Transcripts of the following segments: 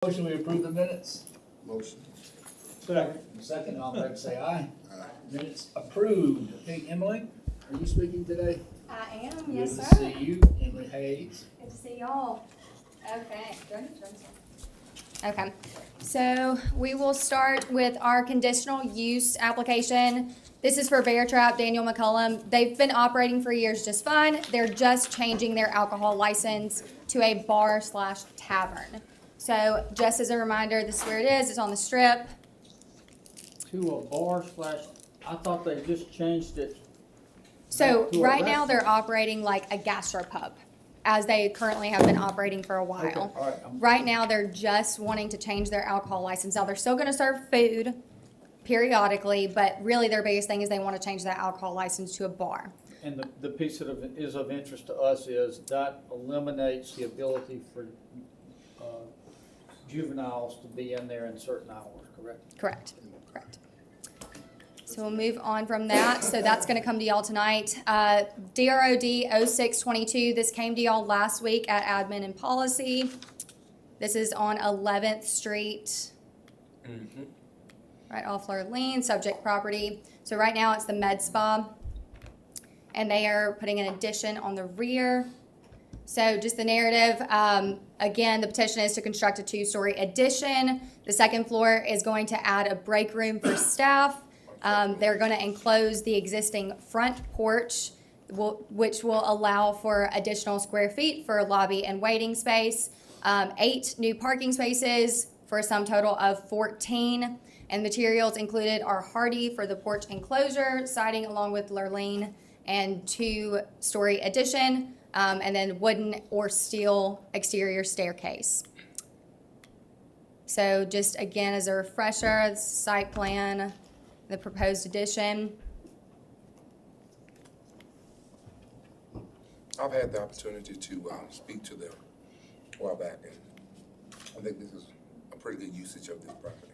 Motion, we approve the minutes. Motion. Second, all in favor say aye. Aye. Minutes approved. Okay, Emily, are you speaking today? I am, yes, Good sir. to see you, Emily Hayes. Good to see y'all. Okay. Okay, so we will start with our conditional use application. This is for Bear Trap, Daniel McCullum. They've been operating for years just fine. They're just changing their alcohol license to a bar/tavern. So just as a reminder, this is where it is. It's on the Strip. To a bar slash, I thought they just changed it. So To a right now restaurant. they're operating like a gastropub, as they currently have been operating for a while. Okay, all right, Right now, they're just wanting to change their alcohol license. Now, they're still gonna serve food periodically, but really their biggest thing is they wanna change that alcohol license to a bar. And the piece that is of interest to us is that eliminates the ability for juveniles to be in there in certain hours, correct? Correct. So we'll move on from that. So that's gonna come to y'all tonight. DROD 0622, this came to y'all last week at Admin and Policy. This is on 11th Street. Right off Lurleen, subject property. So right now it's the Med Spa. And they are putting an addition on the rear. So just the narrative, again, the petition is to construct a 2-story addition. The second floor is going to add a break room for staff. They're going to enclose the existing front porch, which will allow for additional square feet for lobby and waiting space. 8 new parking spaces for a sum total of 14. And materials included are hardy for the porch enclosure, siding along with Lurleen, and 2-story addition. And then wooden or steel exterior staircase. So just again, as a refresher, the site plan, the proposed addition. I've had the opportunity to speak to them a while back, and I think this is a pretty good usage of this property.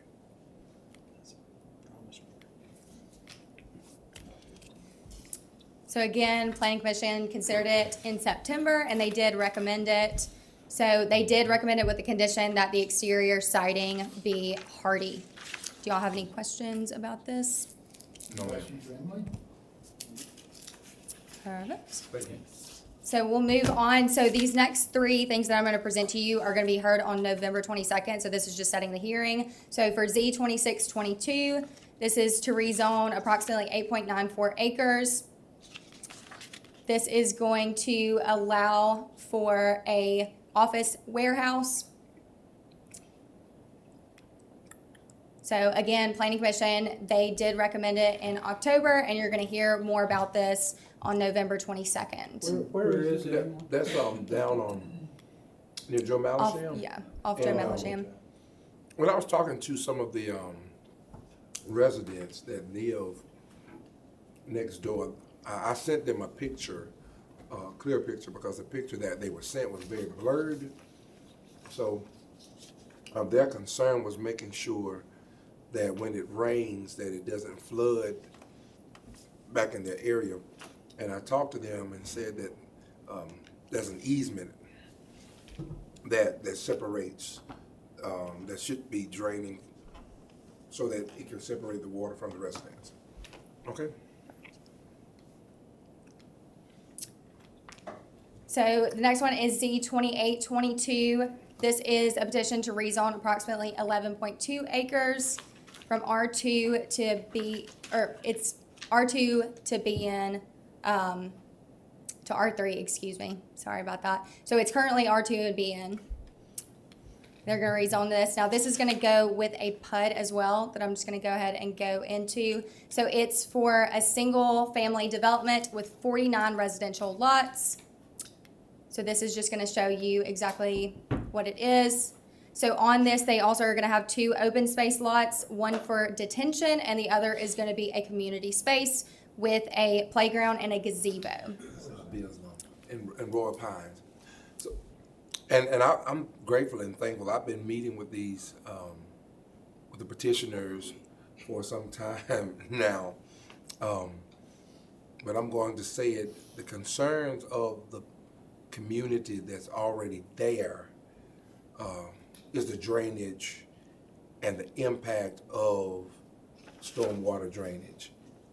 So again, Planning Commission considered it in September, and they did recommend it. So they did recommend it with the condition that the exterior siding be hardy. Do y'all have any questions about this? No, ma'am. Questions for Emily? Perfect. Thank you. So we'll move on. So these next 3 things that I'm going to present to you are going to be heard on November 22nd. So this is just setting the hearing. So for Z2622, this is to rezone approximately 8.94 acres. This is going to allow for a office warehouse. So again, Planning Commission, they did recommend it in October, and you're going to hear more about this on November 22nd. Where is it? That's down on near Joe Off, Malisham. yeah, off Joe And, Malisham. When I was talking to some of the residents that live next door, I sent them a picture, a clear picture, because the picture that they were sent was very blurred. So their concern was making sure that when it rains, that it doesn't flood back in their area. And I talked to them and said that there's an easement that separates, that should be draining so that it can separate the water from the residents. Okay? So the next one is Z2822. This is a petition to rezone approximately 11.2 acres from R2 to B, or it's R2 to BN, to R3, excuse me. Sorry about that. So it's currently R2 and BN. They're gonna rezone this. Now this is gonna go with a PUD as well that I'm just gonna go ahead and go into. So it's for a single family development with 49 residential lots. So this is just gonna show you exactly what it is. So on this, they also are gonna have 2 open space lots, one for detention, and the other is gonna be a community space with a playground and a gazebo. In Royal Pines. So, and I'm grateful and thankful. I've been meeting with these, with the petitioners for some time now. But I'm going to say it, the concerns of the community that's already there is the drainage and the impact of stormwater drainage.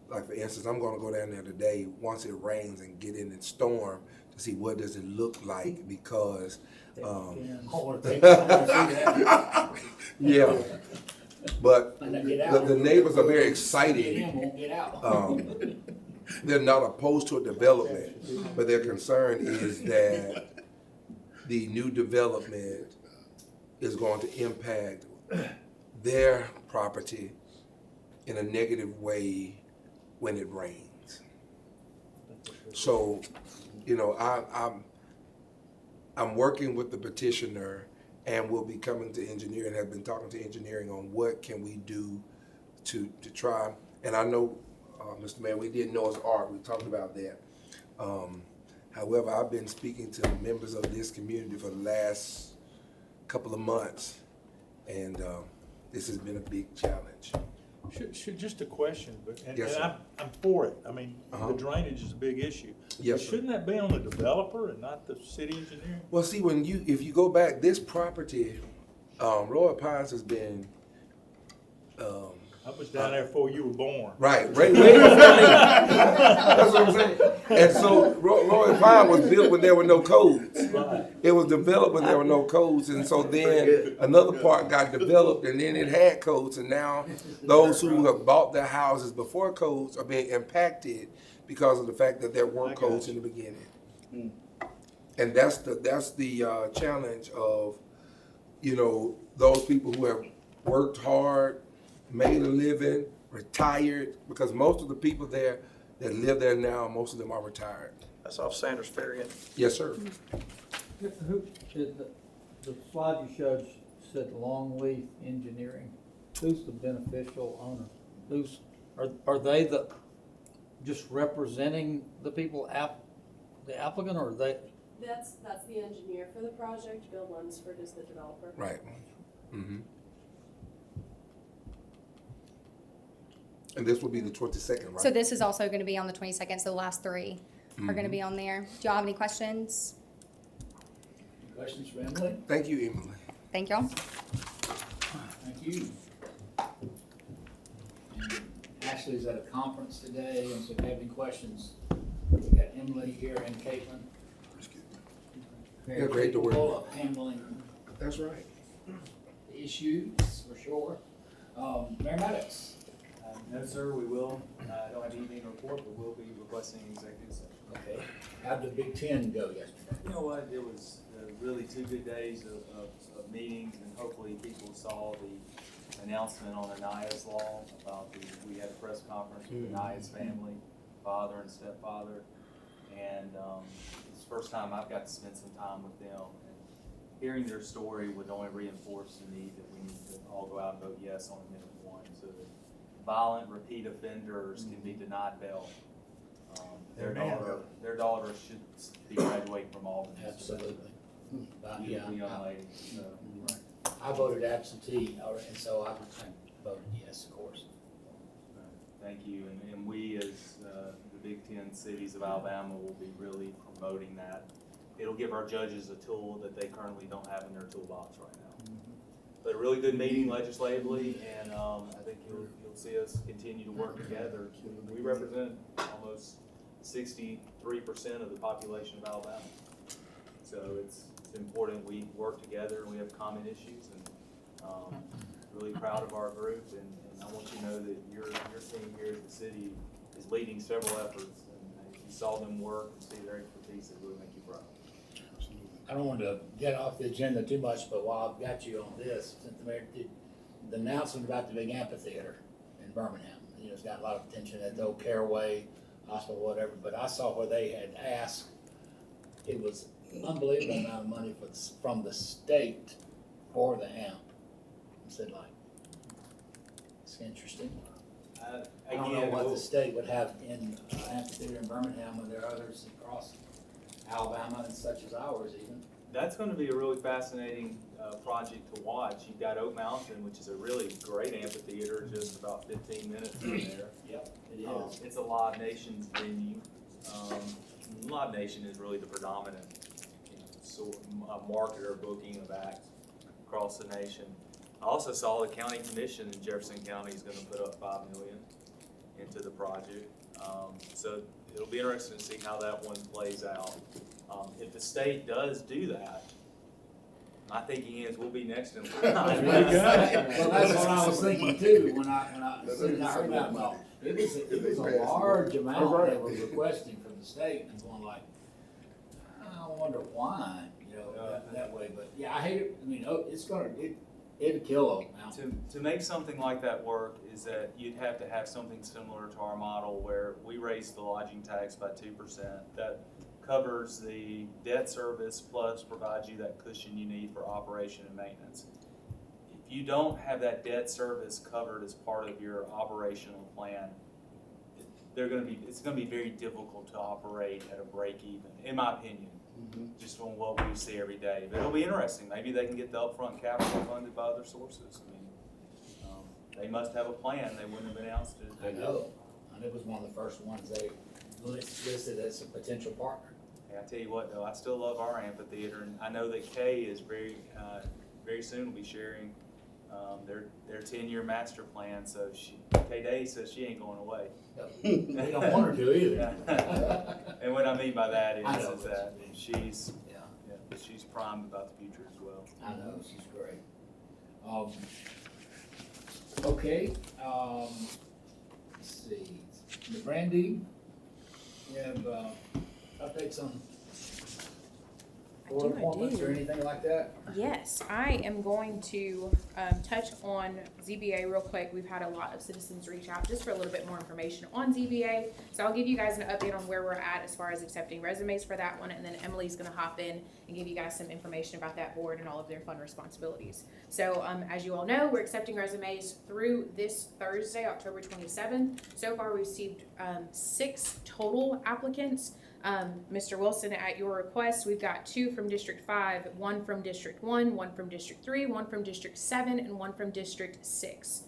Like for instance, I'm gonna go down there today, once it rains and get in the storm to see what does it look like because, yeah. But the neighbors are very excited. Won't get out. They're not opposed to a development, but their concern is that the new development is going to impact their property in a negative way when it rains. So, you know, I'm working with the petitioner and will be coming to engineering, have been talking to engineering on what can we do to try. And I know, Mr. Mayor, we did Noah's Ark, we talked about that. However, I've been speaking to members of this community for the last couple of months, and this has been a big challenge. Should just a question, but Yes, sir. I'm for it. I mean, Uh-huh. the drainage is a big issue. Yes, But sir. shouldn't that be on the developer and not the city engineer? Well, see, if you go back, this property, Royal Pines has been, I was down there before you were born. right, way before me. That's what I'm saying. And so Royal Pine was built when there were no codes. Right. It was developed when there were no codes, and so then another part got developed, and then it had codes, and now those who have bought their houses before codes are being impacted because of the fact that there weren't codes in the beginning. And that's the challenge of, you know, those people who have worked hard, made a living, retired, because most of the people there that live there now, most of them are retired. That's off Sanders Ferry. Yes, sir. Who, the slide you showed said Longleaf Engineering. Who's the beneficial owner? Are they just representing the people, the applicant, or are they? That's the engineer for the project. Bill Lunsford is the developer. Right. Mm-hmm. And this will be the 22nd, right? So this is also gonna be on the 22nd, so the last three are gonna be on there. Do y'all have any questions? Questions for Emily? Thank you, Emily. Thank y'all. Thank you. And Ashley's at a conference today, and so if you have any questions, we've got Emily here and Caitlin. Yeah, great to work Capable with. of handling That's right. the issues, for sure. Mayor Maddox. No, sir, we will. I don't have anything to report, but we'll be requesting an executive session. Okay. How'd the Big Ten go yesterday? You know what, it was really 2 good days of meetings, and hopefully people saw the announcement on the NIAS law about we had a press conference with the NIAS family, father and stepfather, and it's the first time I've got to spend some time with them, and hearing their story would only reinforce the need that we need to all go out and vote yes on Amendment 1, so that violent repeat offenders can be denied bail. Their daughter should be graduating from Auburn. Absolutely. Beautiful young lady. So, I voted absentee, and so I voted yes, of course. thank you, and we as the Big Ten cities of Alabama will be really promoting that. It'll give our judges a tool that they currently don't have in their toolbox right now. But a really good meeting legislatively, and I think you'll see us continue to work together. We represent almost 63% of the population of Alabama. So it's important we work together and we have common issues, and really proud of our group, and I want you to know that your team here at the city is leading several efforts, and if you saw them work and see their expertise, it really make you proud. I don't want to get off the agenda too much, but while I've got you on this, since the mayor did the announcement about the big amphitheater in Birmingham, you know, it's got a lot of attention at the old Caraway Hospital, whatever, but I saw where they had asked, it was unbelievable amount of money from the state for the amp. I said, like, it's interesting. I don't know what the state would have in amphitheater in Birmingham when there are others across Alabama and such as ours even. That's going to be a really fascinating project to watch. You've got Oak Mountain, which is a really great amphitheater, just about 15 minutes from there. Yep, it is. It's a Live Nations venue. Live Nation is really the predominant marketer booking of acts across the nation. I also saw the county commission in Jefferson County is gonna put up $5 million into the project. So it'll be interesting to see how that one plays out. If the state does do that, my thinking is we'll be next in line. Well, that's what I was thinking too, when I heard that, well, it was a large amount they were requesting from the state, and going like, I wonder why, you know, that way, but yeah, I hate it, I mean, it'd kill them now. To make something like that work is that you'd have to have something similar to our model where we raise the lodging tax by 2%. That covers the debt service plus provides you that cushion you need for operation and maintenance. If you don't have that debt service covered as part of your operational plan, it's gonna be very difficult to operate at a break even, in my opinion. Just from what we see every day. But it'll be interesting. Maybe they can get the upfront capital funded by other sources. I mean, they must have a plan. They wouldn't have announced it. I know, and it was one of the first ones they listed as a potential partner. Hey, I tell you what though, I still love our amphitheater, and I know that Kay is very soon will be sharing their 10-year master plan. So Kay Day says she ain't going away. We don't want her to either. And what I mean by that I know is that what you mean. she's Yeah, she's primed about the future as well. I know, she's great. Okay, let's see, Brandy, you have, updates on board appointments or anything like that? Yes, I am going to touch on ZBA real quick. We've had a lot of citizens reach out just for a little bit more information on ZBA. So I'll give you guys an update on where we're at as far as accepting resumes for that one, and then Emily's gonna hop in and give you guys some information about that board and all of their fun responsibilities. So as you all know, we're accepting resumes through this Thursday, October 27th. So far, we received 6 total applicants. Mr. Wilson, at your request, we've got 2 from District 5, 1 from District 1, 1 from District 3, 1 from District 7, and 1 from District 6.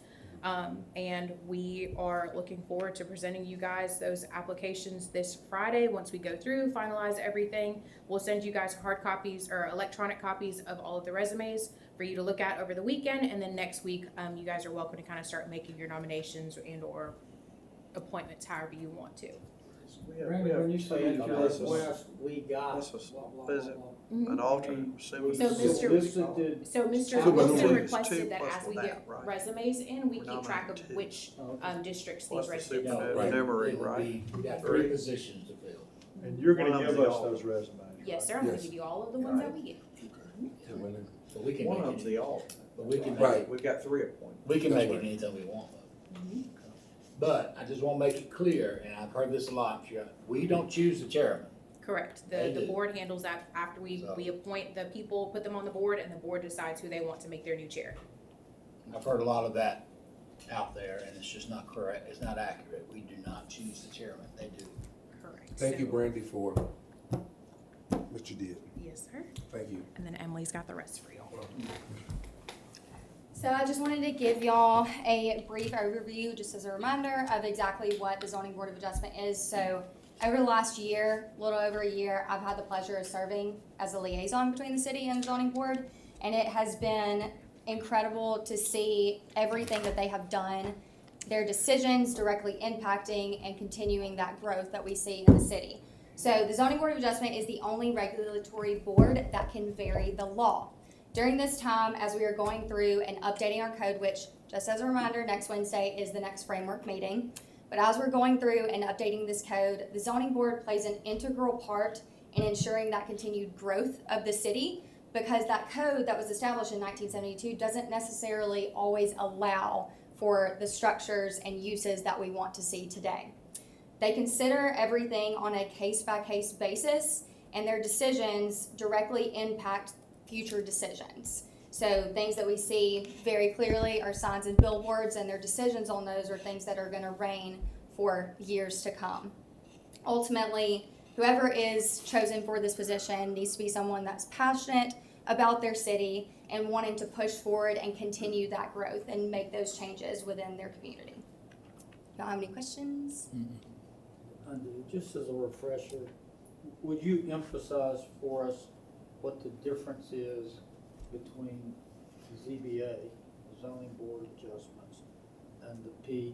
And we are looking forward to presenting you guys those applications this Friday. Once we go through, finalize everything, we'll send you guys hard copies or electronic copies of all of the resumes for you to look at over the weekend. And then next week, you guys are welcome to kind of start making your nominations and or appointments however you want to. Randy, when you say at your request, we got. This was blah, blah, visit. blah, blah. An alternate receiving. So Mr. Solicited. So Mr. Two Wilson plus requested two that plus as we that, get right. resumes in, we We're keep track of nominating two. which Okay. districts Plus these the resumes. super- No, Enumerate, it would right? be- We got 3 positions to fill. And you're One gonna of give the us alt. those resumes. Yes, sir, I'm gonna Yes. give you all of the ones that we get. But we can One make of it, the alt. but we can make Right. it, We've got 3 appointments. we can That's make it right. anytime we want though. But I just wanna make it clear, and I've heard this a lot, we don't choose the chairman. Correct. They The do. board handles that after we So- appoint the people, put them on the board, and the board decides who they want to make their new chair. I've heard a lot of that out there, and it's just not correct, it's not accurate. We do not choose the chairman, they do. Correct. Thank you, So- Brandy, for what you did. Yes, sir. Thank you. And then Emily's got the rest for y'all. So I just wanted to give y'all a brief overview, just as a reminder of exactly what the zoning board of adjustment is. So over the last year, a little over a year, I've had the pleasure of serving as a liaison between the city and the zoning board. And it has been incredible to see everything that they have done, their decisions directly impacting and continuing that growth that we see in the city. So the zoning board of adjustment is the only regulatory board that can vary the law. During this time, as we are going through and updating our code, which, just as a reminder, next Wednesday is the next framework meeting. But as we're going through and updating this code, the zoning board plays an integral part in ensuring that continued growth of the city, because that code that was established in 1972 doesn't necessarily always allow for the structures and uses that we want to see today. They consider everything on a case-by-case basis, and their decisions directly impact future decisions. So things that we see very clearly are signs and billboards, and their decisions on those are things that are gonna reign for years to come. Ultimately, whoever is chosen for this position needs to be someone that's passionate about their city and wanting to push forward and continue that growth and make those changes within their community. Y'all have any questions? Just as a refresher, would you emphasize for us what the difference is between the ZBA, the zoning board of adjustments, and the PZC.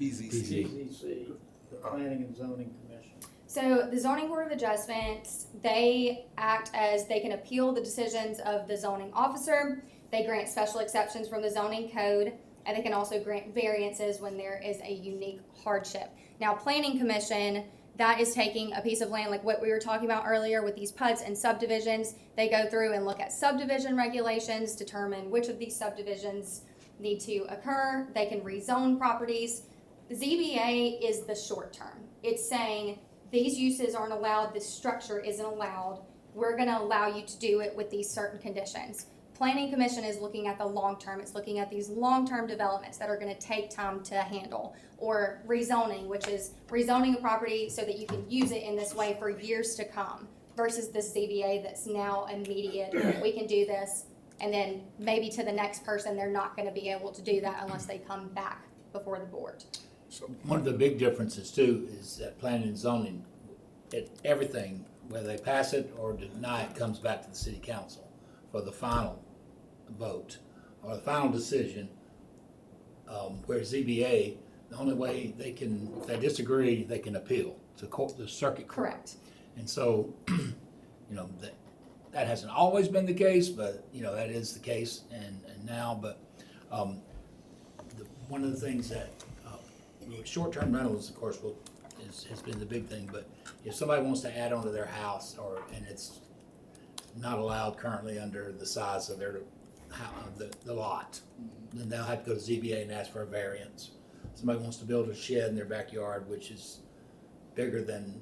PZC, the planning and zoning commission. So the zoning board of adjustments, they act as, they can appeal the decisions of the zoning officer. They grant special exceptions from the zoning code, and they can also grant variances when there is a unique hardship. Now, planning commission, that is taking a piece of land like what we were talking about earlier with these PUDs and subdivisions. They go through and look at subdivision regulations, determine which of these subdivisions need to occur. They can rezone properties. The ZBA is the short term. It's saying these uses aren't allowed, this structure isn't allowed. We're gonna allow you to do it with these certain conditions. Planning commission is looking at the long term. It's looking at these long-term developments that are gonna take time to handle. Or rezoning, which is rezoning a property so that you can use it in this way for years to come, versus this ZBA that's now immediate. We can do this, and then maybe to the next person, they're not gonna be able to do that unless they come back before the board. One of the big differences too is that planning and zoning, everything, whether they pass it or deny it, comes back to the city council for the final vote or the final decision. Where ZBA, the only way they can, if they disagree, they can appeal to court, the circuit court. Correct. And so, that hasn't always been the case, but, that is the case and now, but, one of the things that, short-term rentals, of course, has been the big thing, but if somebody wants to add on to their house and it's not allowed currently under the size of their, the lot, then they'll have to go to ZBA and ask for a variance. Somebody wants to build a shed in their backyard, which is bigger than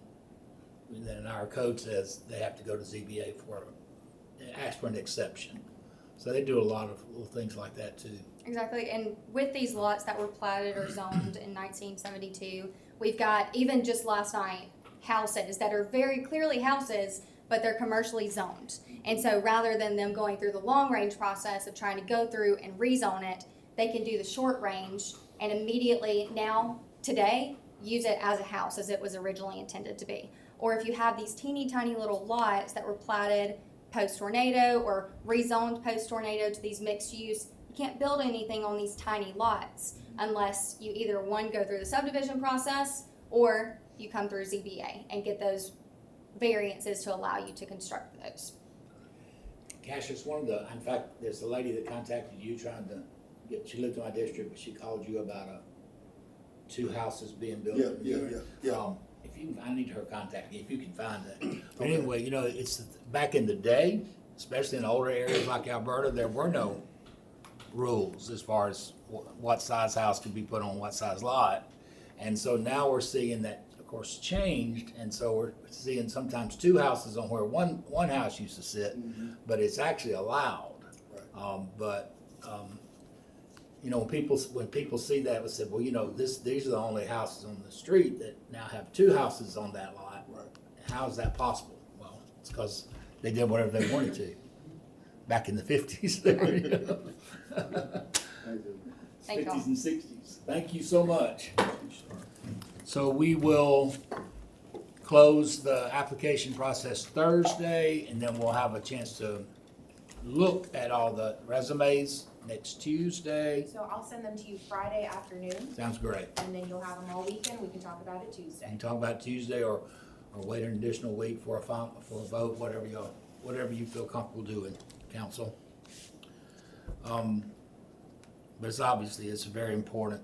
our code says, they have to go to ZBA ask for an exception. So they do a lot of little things like that too. Exactly, and with these lots that were platted or zoned in 1972, we've got, even just last night, houses that are very clearly houses, but they're commercially zoned. And so rather than them going through the long range process of trying to go through and rezone it, they can do the short range and immediately now, today, use it as a house as it was originally intended to be. Or if you have these teeny tiny little lots that were platted post-tornado or rezoned post-tornado to these mixed use, you can't build anything on these tiny lots unless you either, one, go through the subdivision process or you come through ZBA and get those variances to allow you to construct those. Cassius, in fact, there's a lady that contacted you trying to she lived in my district, but she called you about two houses being built. Yeah. I need her contact, if you can find that. But anyway, it's back in the day, especially in older areas like Alberta, there were no rules as far as what size house could be put on what size lot. And so now we're seeing that, of course, changed, and so we're seeing sometimes two houses on where one house used to sit, but it's actually allowed. Right. When people see that, we said, well, these are the only houses on the street that now have two houses on that lot. Right. How is that possible? Well, it's because they did whatever they wanted to back in the 50s there. Thank y'all. 50s and 60s. Thank you so much. So we will close the application process Thursday, and then we'll have a chance to look at all the resumes next Tuesday. So I'll send them to you Friday afternoon, Sounds great. and then you'll have them all weekend. We can talk about it We Tuesday. can talk about Tuesday or wait an additional week for a vote, whatever you feel comfortable doing, council. But it's very important,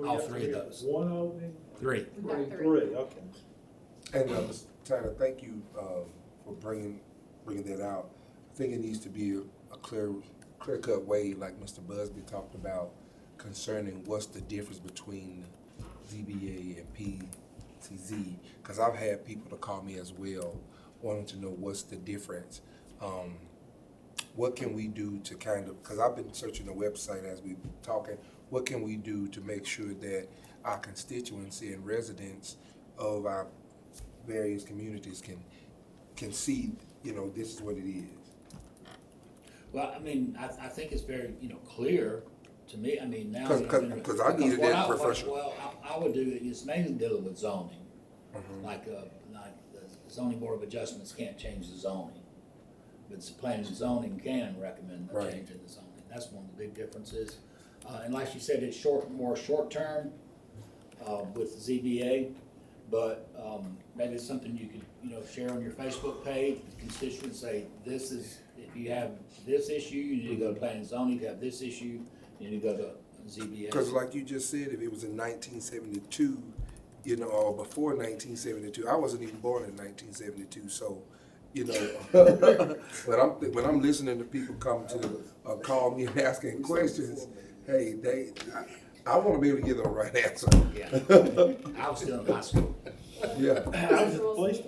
all three of those. One opening? Three. We've got three. Three, okay. And Mr. Tanner, thank you for bringing that out. I think it needs to be a clear-cut way, like Mr. Busby talked about, concerning what's the difference between ZBA and PCZ. Because I've had people to call me as well, wanting to know what's the difference. What can we do to because I've been searching the website as we've been talking, what can we do to make sure that our constituency and residents of our various communities can see, this is what it is. Well, I think it's very, clear to me. Now. Because I needed that professional. Well, I would do it's mainly dealing with zoning. Mhm. Like the zoning board of adjustments can't change the zoning, but the planning and zoning can recommend a Right. change in the zoning. That's one of the big differences. And like you said, it's more short-term, with ZBA, but, maybe it's something you could, share on your Facebook page, constituents say, this is, if you have this issue, you need to go to planning and zoning, if you have this issue, you need to go to ZBA. Because like you just said, if it was in 1972, or before 1972, I wasn't even born in 1972, so, when I'm listening to people come to call me and asking questions, hey, I want to be able to give them the right answer. Yeah, I was still in high school. Yeah, I was at the police.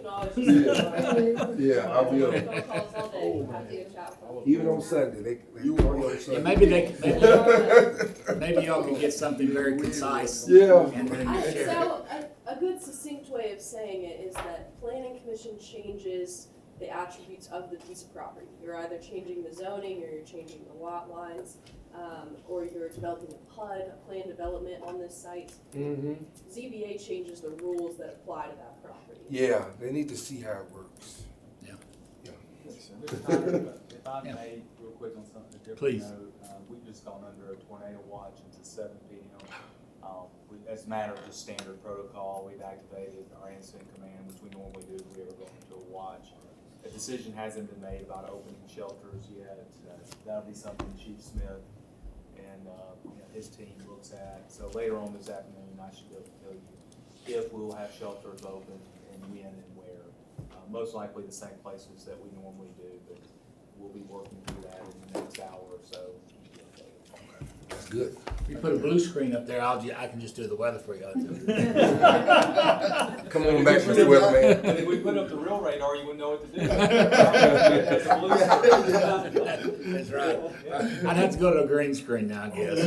yeah, I'll be able, Phone calls all day, have to get a chat. even on Sunday, they call you on Yeah, Sunday. maybe y'all could get something very concise. Yeah. And then share it. So, a good succinct way of saying it is that planning commission changes the attributes of the piece of property. You're either changing the zoning, or you're changing the lot lines, or you're developing a PUD, a planned development on this site. Mm-hmm. ZBA changes the rules that apply to that property. Yeah, they need to see how it works. If I Yeah. may, real quick on something, a different Please. note, we've just gone under a tornado watch until 7 p.m. As a matter of just standard protocol, we've activated our incident command, which we normally do if we ever go into a watch. A decision hasn't been made about opening shelters yet. That'll be something Chief Smith and his team looks at. So later on this afternoon, I should be able to tell you if we'll have shelters open and when and where. Most likely the same places that we normally do, but we'll be working through that in the next hour or so. That's good. If you put a blue screen up there, I can just do the weather for you. Come on back, Mr. Weatherman. But if we put up the real radar, you wouldn't know what to do. That's right. I'd have to go to a green screen now, I guess.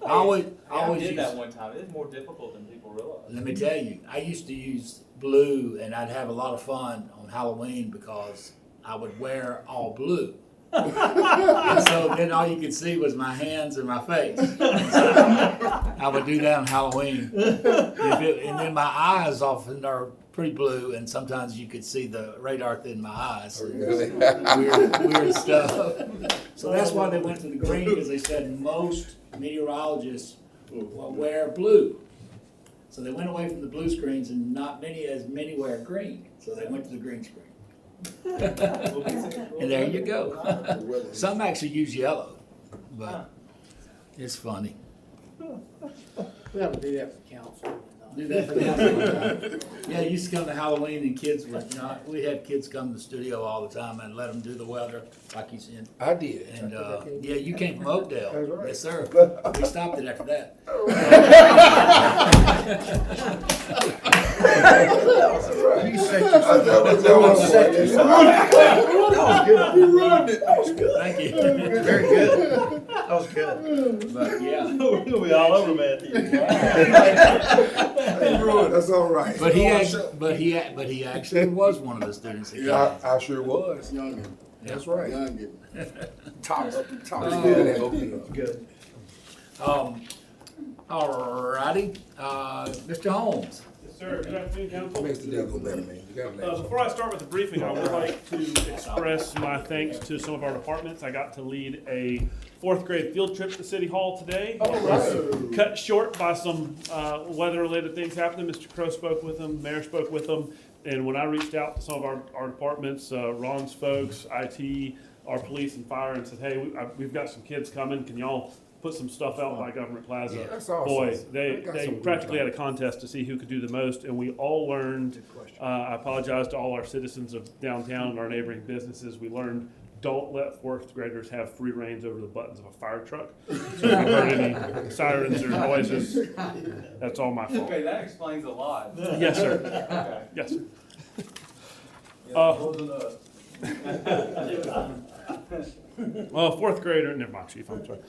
I always did use, that one time. It's more difficult than people realize. let me tell you, I used to use blue, and I'd have a lot of fun on Halloween because I would wear all blue. And so then all you could see was my hands and my face. So I would do that on Halloween. And then my eyes often are pretty blue, and sometimes you could see the radar in my eyes. Weird stuff. So that's why they went to the green, because they said most meteorologists will wear blue. So they went away from the blue screens, and not as many wear green. So they went to the green screen. And there you go. Some actually use yellow, but it's funny. We have to do that for council. Do that for them. Yeah, I used to come to Halloween and kids were, we had kids come to the studio all the time and let them do the weather, like you said. I did. And, yeah, you came from Oakdale. That's right. Yes, sir. We stopped it after that. You set yourself. Thank you. Very good. That was good. But, yeah. We're gonna be all over Matthew. That's all right. But he actually was one of the students that came. Yeah, I sure was. Youngin. That's right. Youngin. Top student at Oakdale. Good. Alrighty, Mr. Holmes. Yes, sir. Good afternoon, council. Makes the day go better, man. You gotta let Before I start with the briefing, I would like to express my thanks to some of our departments. I got to lead a fourth grade field trip to City Hall today. It was cut short by some weather-related things happening. Mr. Crow spoke with them, Mayor spoke with them, and when I reached out to some of our departments, Ron's folks, IT, our police and fire, and said, hey, we've got some kids coming, can y'all put some stuff out by Government Plaza? Yeah, that's awesome. Boy, I got they some practically good had a contest to see who could do the most, and we all learned. I apologize to all our citizens of downtown and our neighboring businesses. We learned, don't let fourth graders have free reins over the buttons of a fire truck. So if you heard any sirens or noises, that's all my fault. Okay, that explains a lot. Yes, sir. Okay. Yes, sir. Fourth grader, never mind, Chief, I'm sorry.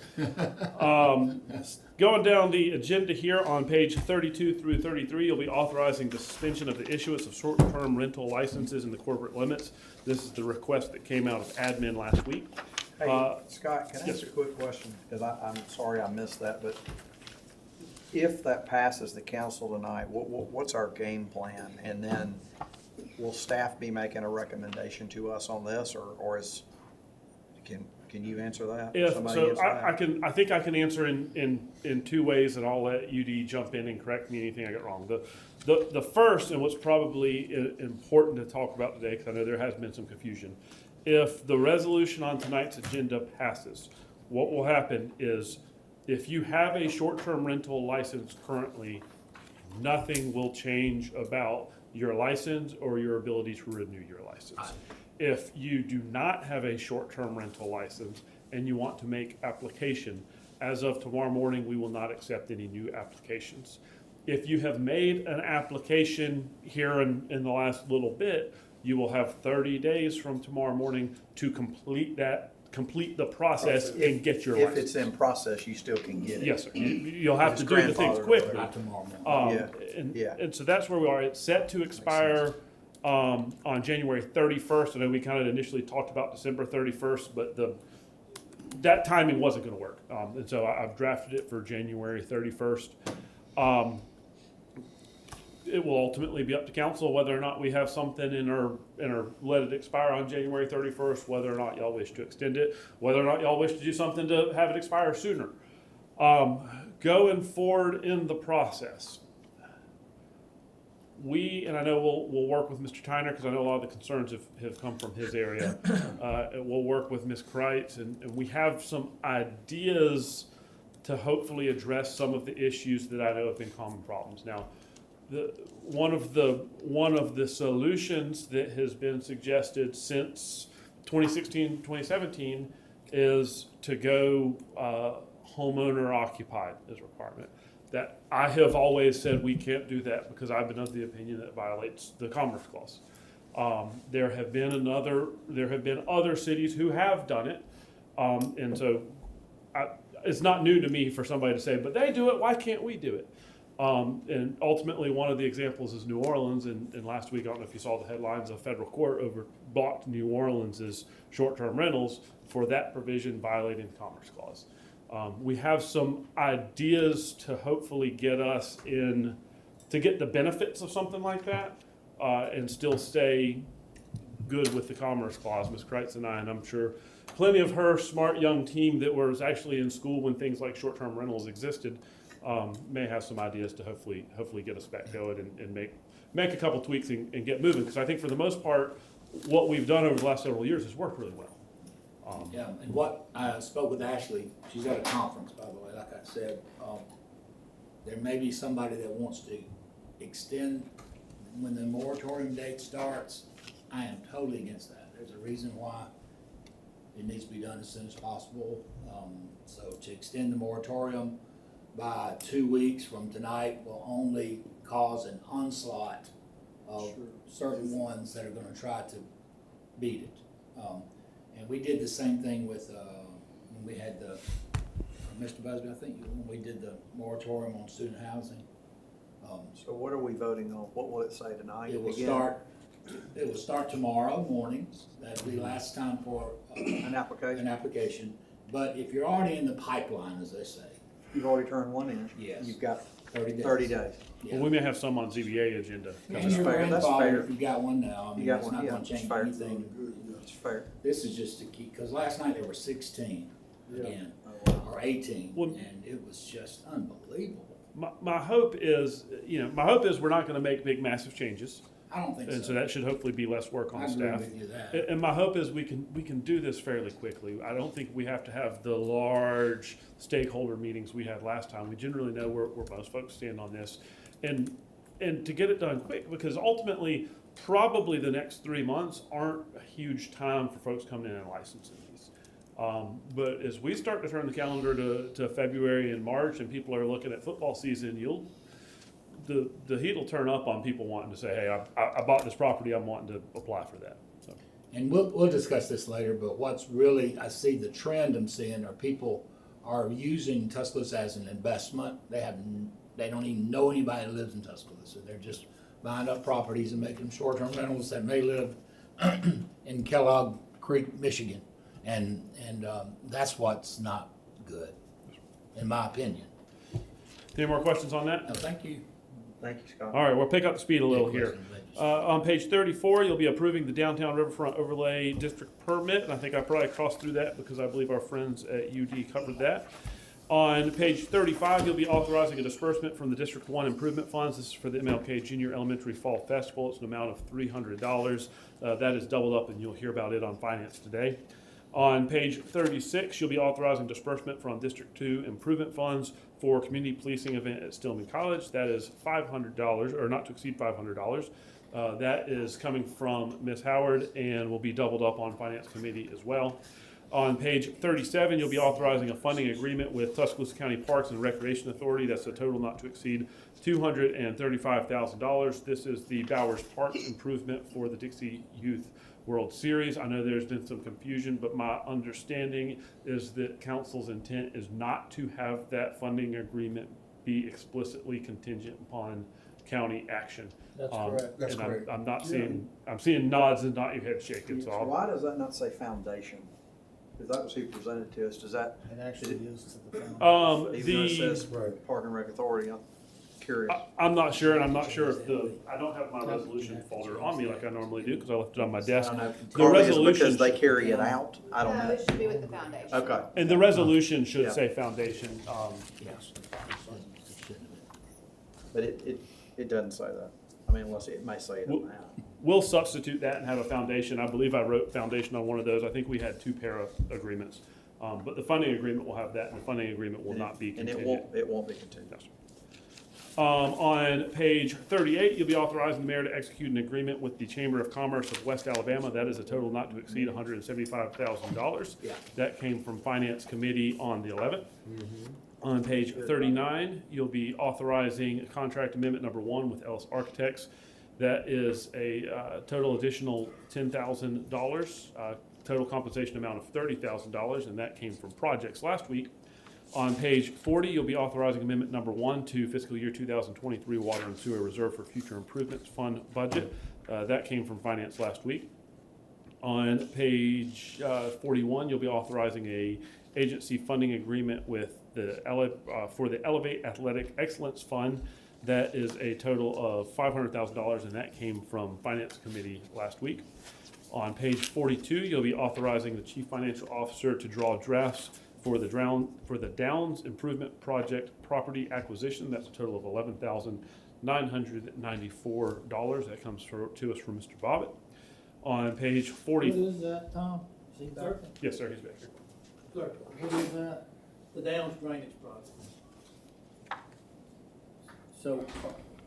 Going down the agenda here on page 32 through 33, you'll be authorizing the suspension of the issuance of short-term rental licenses in the corporate limits. This is the request that came out of admin last week. Hey, Scott, can I yes, ask sir. a quick question? Because I'm sorry I missed that, but if that passes the council tonight, what's our game plan? And then will staff be making a recommendation to us on this, or can Can you answer that? If, Somebody so answer that? I think I can answer in two ways, and I'll let UD jump in and correct me anything I get wrong. The first, and what's probably important to talk about today, because I know there has been some confusion, if the resolution on tonight's agenda passes, what will happen is if you have a short-term rental license currently, nothing will change about your license or your ability to renew your license. If you do not have a short-term rental license and you want to make application, as of tomorrow morning, we will not accept any new applications. If you have made an application here in the last little bit, you will have 30 days from tomorrow morning to complete the process and get your If license. it's in process, you still can get it. Yes, sir. You'll have It's to do the things grandfathered quickly. Not tomorrow morning. Yeah. And so that's where we are. It's set to expire on January 31st. I know we kind of initially talked about December 31st, but that timing wasn't going to work. And so I've drafted it for January 31st. It will ultimately be up to council whether or not we have something in our let it expire on January 31st, whether or not y'all wish to extend it, whether or not y'all wish to do something to have it expire sooner. Going forward in the process, and I know we'll work with Mr. Tyner, because I know a lot of the concerns have come from his area. We'll work with Ms. Kreitz, and we have some ideas to hopefully address some of the issues that I know have been common problems. Now, one of the solutions that has been suggested since 2016, 2017 is to go homeowner occupied as a requirement. That I have always said we can't do that because I've been of the opinion that it violates the Commerce Clause. There have been other cities who have done it, and so it's not new to me for somebody to say, but they do it, why can't we do it? And ultimately, one of the examples is New Orleans, and last week, I don't know if you saw the headlines, a federal court blocked New Orleans' short-term rentals for that provision violating the Commerce Clause. We have some ideas to hopefully get us to get the benefits of something like that, and still stay good with the Commerce Clause. Ms. Kreitz and I'm sure plenty of her smart young team that was actually in school when things like short-term rentals existed, may have some ideas to hopefully get us back going and make a couple tweaks and get moving. Because I think for the most part, what we've done over the last several years has worked really well. Yeah, and what I spoke with Ashley, she's at a conference, by the way, like I said. There may be somebody that wants to extend when the moratorium date starts. I am totally against that. There's a reason why it needs to be done as soon as possible. So to extend the moratorium by 2 weeks from tonight will only cause an onslaught of certain ones that are gonna try to beat it. And we did the same thing with, when we had Mr. Busby, I think, when we did the moratorium on student housing. So what are we voting on? What will it say tonight? It will start tomorrow morning. That'll be last time for An application? an application. But if you're already in the pipeline, as they say, You've already turned one in. Yes. You've got 30 days. 30 days. Yeah. Well, we may have some on ZBA agenda. And That's your fair, that's grandfather, fair. if you got one now, I You mean, got it's one, not yeah, gonna it's change fair. anything. It's fair. This is just to keep, because last night there were 16 again, or 18, Well- and it was just unbelievable. My hope is, we're not going to make big, massive changes. I don't think so. And so that should hopefully be less work on I agree staff. with you that. And my hope is we can do this fairly quickly. I don't think we have to have the large stakeholder meetings we had last time. We generally know where most folks stand on this. And to get it done quick, because ultimately, probably the next 3 months aren't a huge time for folks coming in and licensing these. But as we start to turn the calendar to February and March and people are looking at football season, the heat will turn up on people wanting to say, hey, I bought this property, I'm wanting to apply for that. So. And we'll discuss this later, but what's really, I see the trend I'm seeing are people are using Tuscaloosa as an investment. They don't even know anybody that lives in Tuscaloosa. They're just buying up properties and making them short-term rentals that may live in Kellogg Creek, Michigan. And that's what's not good, in my opinion. Any more questions on that? No, thank you. Thank you, Scott. All right, we'll pick up the speed a little Yeah, here. questions, thank you. On page 34, you'll be approving the downtown riverfront overlay district permit, and I think I probably crossed through that because I believe our friends at UD covered that. On page 35, you'll be authorizing a disbursement from the District 1 Improvement Funds. This is for the MLK Junior Elementary Fall Festival. It's an amount of $300. That is doubled up, and you'll hear about it on finance today. On page 36, you'll be authorizing disbursement from District 2 Improvement Funds for community policing event at Stillman College. That is $500, or not to exceed $500. That is coming from Ms. Howard and will be doubled up on Finance Committee as well. On page 37, you'll be authorizing a funding agreement with Tuscaloosa County Parks and Recreation Authority. That's a total not to exceed $235,000. This is the Bowers Park improvement for the Dixie Youth World Series. I know there's been some confusion, but my understanding is that council's intent is not to have that funding agreement be explicitly contingent upon county action. That's correct. That's And correct. I'm seeing nods and not your head shaking, so I'll. Why does that not say foundation? Because that was who presented to us. Does that, It actually is to the foundation. even though it says Right. Park and Rec Authority, I'm curious. I'm not sure, and I'm not sure if I don't have my resolution folder on me like I normally do, because I left it on my desk. I don't know. The Partly it's resolution, because they carry it out. I don't No, know. it should be with the foundation. Okay. and the resolution should Yeah. say foundation. But it doesn't say that. I mean, unless it may say it on that. We'll substitute that and have a foundation. I believe I wrote foundation on one of those. I think we had two para agreements. But the funding agreement will have that, and the funding agreement will not be And contingent. it won't be continued. Yes. On page 38, you'll be authorizing the mayor to execute an agreement with the Chamber of Commerce of West Alabama. That is a total not to exceed $175,000. Yeah. That came from Finance Committee on the 11th. On page 39, you'll be authorizing contract amendment number 1 with Ellis Architects. That is a total additional $10,000, total compensation amount of $30,000, and that came from projects last week. On page 40, you'll be authorizing amendment number 1 to fiscal year 2023 Water and Sewer Reserve for Future Improvements Fund budget. That came from finance last week. On page 41, you'll be authorizing a agency funding agreement with for the Elevate Athletic Excellence Fund. That is a total of $500,000, and that came from Finance Committee last week. On page 42, you'll be authorizing the Chief Financial Officer to draw drafts for the Downs Improvement Project property acquisition. That's a total of $11,994. That comes to us from Mr. Bobbitt. On page 40. What is that, Tom? Is he back there? Yes, sir, he's back here. Clerk, what is that? The Downs Drainage Project. So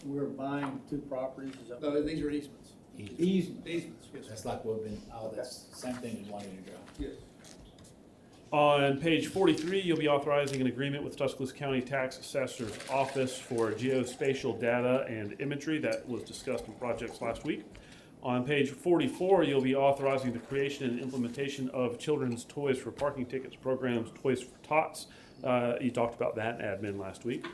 we're buying two properties, is that? No, these are easements. Easements. Easements, yes. That's like we've been, all this, same thing as 1 year ago. Yes. On page 43, you'll be authorizing an agreement with Tuscaloosa County Tax Assessor's Office for geospatial data and imagery. That was discussed in projects last week. On page 44, you'll be authorizing the creation and implementation of Children's Toys for Parking Tickets programs, Toys for Tots. You talked about that in admin last week.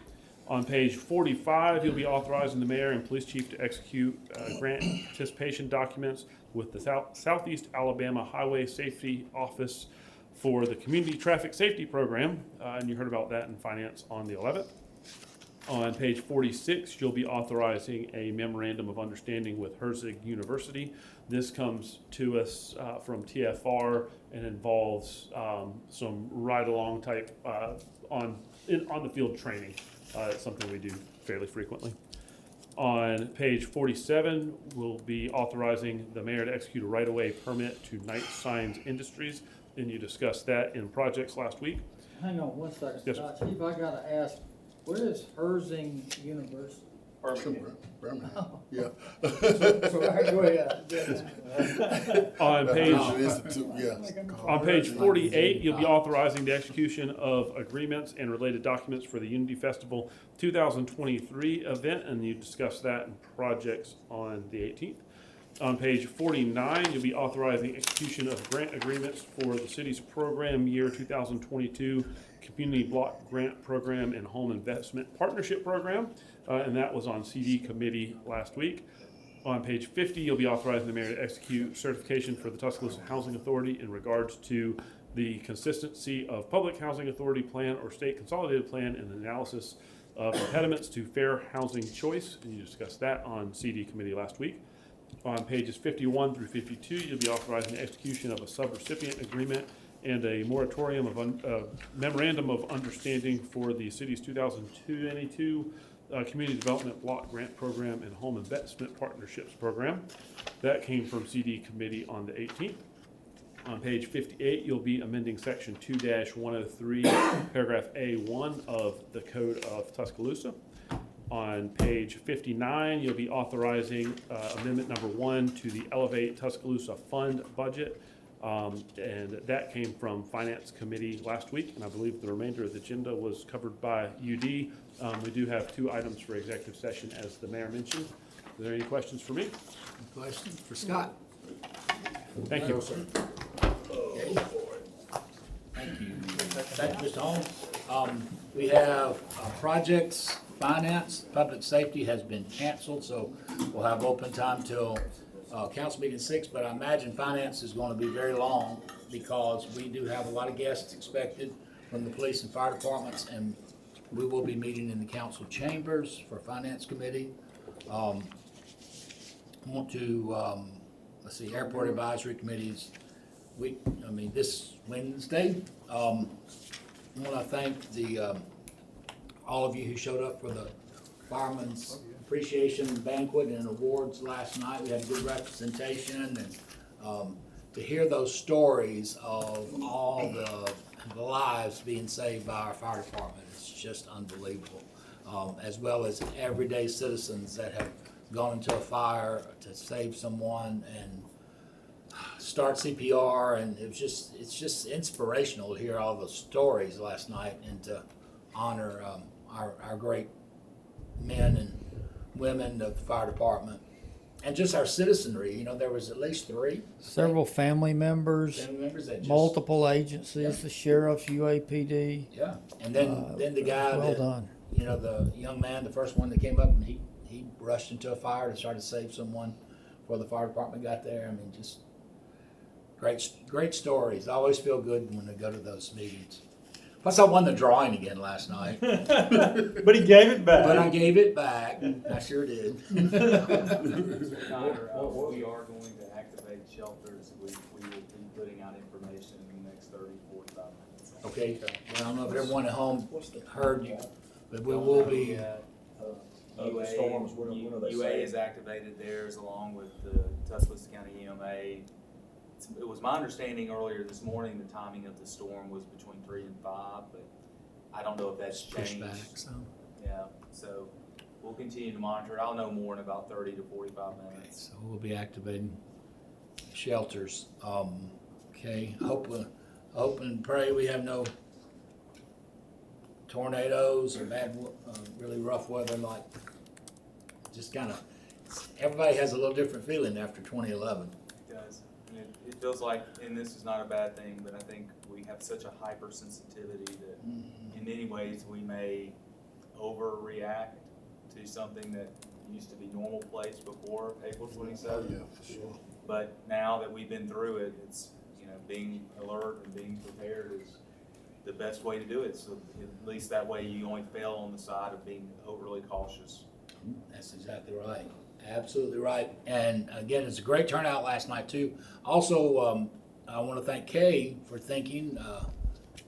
On page 45, you'll be authorizing the mayor and police chief to execute grant participation documents with the Southeast Alabama Highway Safety Office for the Community Traffic Safety Program, and you heard about that in finance on the 11th. On page 46, you'll be authorizing a memorandum of understanding with Herzig University. This comes to us from TFR and involves some ride-along type on the field training. It's something we do fairly frequently. On page 47, we'll be authorizing the mayor to execute a right-of-way permit to Night Signs Industries, and you discussed that in projects last week. Hang on one second, Yes, sir. Chief, I gotta ask, where is Herzing University? Birmingham. Yeah. So I go ahead. On page Yeah. On page 48, you'll be authorizing the execution of agreements and related documents for the Unity Festival 2023 event, and you discussed that in projects on the 18th. On page 49, you'll be authorizing execution of grant agreements for the city's program year 2022 Community Block Grant Program and Home Investment Partnership Program, and that was on CD committee last week. On page 50, you'll be authorizing the mayor to execute certification for the Tuscaloosa Housing Authority in regards to the consistency of public housing authority plan or state consolidated plan and analysis of impediments to fair housing choice. And you discussed that on CD committee last week. On pages 51 through 52, you'll be authorizing the execution of a subrecipient agreement and a moratorium of memorandum of understanding for the city's 2022 Community Development Block Grant Program and Home Investment Partnerships Program. That came from CD Committee on the 18th. On page 58, you'll be amending section 2-103, paragraph A1 of the Code of Tuscaloosa. On page 59, you'll be authorizing amendment number 1 to the Elevate Tuscaloosa Fund budget. And that came from Finance Committee last week, and I believe the remainder of the agenda was covered by UD. We do have 2 items for executive session, as the mayor mentioned. Are there any questions for me? Questions for Scott? Thank you. Okay. Thank you. Thank you, Mr. Holmes. We have projects, finance, public safety has been canceled, so we'll have open time till council meeting 6, but I imagine finance is gonna be very long because we do have a lot of guests expected from the police and fire departments, and we will be meeting in the council chambers for finance committee. Want to, let's see, airport advisory committees, this Wednesday. I wanna thank the, all of you who showed up for the Fireman's Appreciation Banquet and Awards last night. We had good representation, and to hear those stories of all the lives being saved by our fire department is just unbelievable. As well as everyday citizens that have gone into a fire to save someone and start CPR, and it's just inspirational to hear all the stories last night and to honor our great men and women of the fire department and just our citizenry. There was at least 3 Several family members, family members that just multiple agencies, the sheriff's, UAPD. yeah. And then the guy Well that done. The young man, the first one that came up, and he rushed into a fire to try to save someone before the fire department got there. Just great stories. I always feel good when I go to those meetings. Plus, I won the drawing again last night. But he gave it back. But I gave it back. I sure did. Mr. Connor, we are going to activate shelters. We will be putting out information in the next 30, 45 minutes. Okay. Well, I don't know if everyone at home heard you, but we will be. UA has activated theirs along with the Tuscaloosa County EMA. It was my understanding earlier this morning the timing of the storm was between 3 and 5, but I don't know if that's Pushed changed. back, so. Yeah, so we'll continue to monitor it. I'll know more in about 30 to 45 Okay, minutes. so we'll be activating shelters. Okay, hope and pray we have no tornadoes or bad, really rough weather. Like, just kind of, everybody has a little different feeling after 2011. It does. And it feels like, and this is not a bad thing, but I think we have such a hypersensitivity that in many ways we may overreact to something that used to be normal place before April 27th. Yeah, for sure. But now that we've been through it, it's, being alert and being prepared is the best way to do it. So at least that way you only fail on the side of being overly cautious. That's exactly right. Absolutely right. And again, it's a great turnout last night too. Also, I want to thank Kay for thinking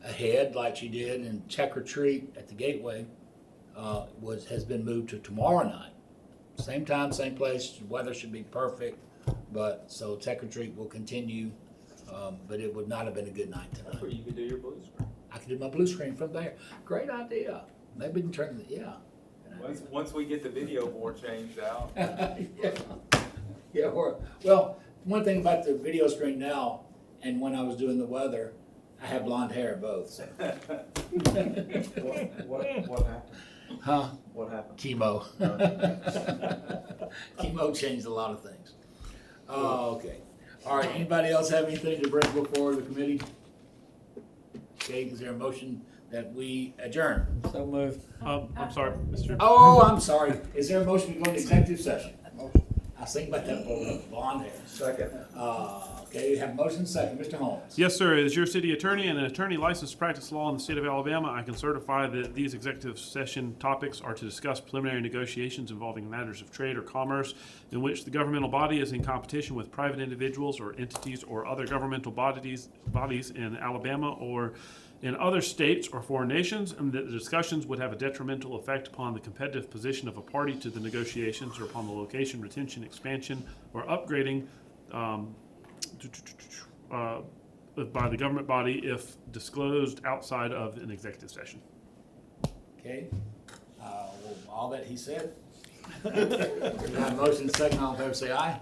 ahead like she did, and Check or Treat at the Gateway has been moved to tomorrow night. Same time, same place. Weather should be perfect, but so Check or Treat will continue. But it would not have been a good night That's tonight. where you could do your blue screen. I could do my blue screen from there. Great idea. Maybe we can turn it, yeah. Once we get the video board changed out. Yeah, well, one thing about the video screen now, and when I was doing the weather, I have blonde hair both, so. What happened? Huh? What happened? Chemo. Chemo changed a lot of things. Okay. All right, anybody else have anything to bring before the committee? Okay, is there a motion that we adjourn? So moved. I'm sorry, Mr. Oh, I'm sorry. Is there a motion to go into executive session? I think about that blonde hair. Second. Okay, you have a motion second, Mr. Holmes. Yes, sir. As your city attorney and an attorney licensed to practice law in the state of Alabama, I can certify that these executive session topics are to discuss preliminary negotiations involving matters of trade or commerce in which the governmental body is in competition with private individuals or entities or other governmental bodies in Alabama or in other states or foreign nations, and that the discussions would have a detrimental effect upon the competitive position of a party to the negotiations or upon the location, retention, expansion, or upgrading by the government body if disclosed outside of an executive session. Okay, well, all that he said. We have a motion second, all in favor say aye.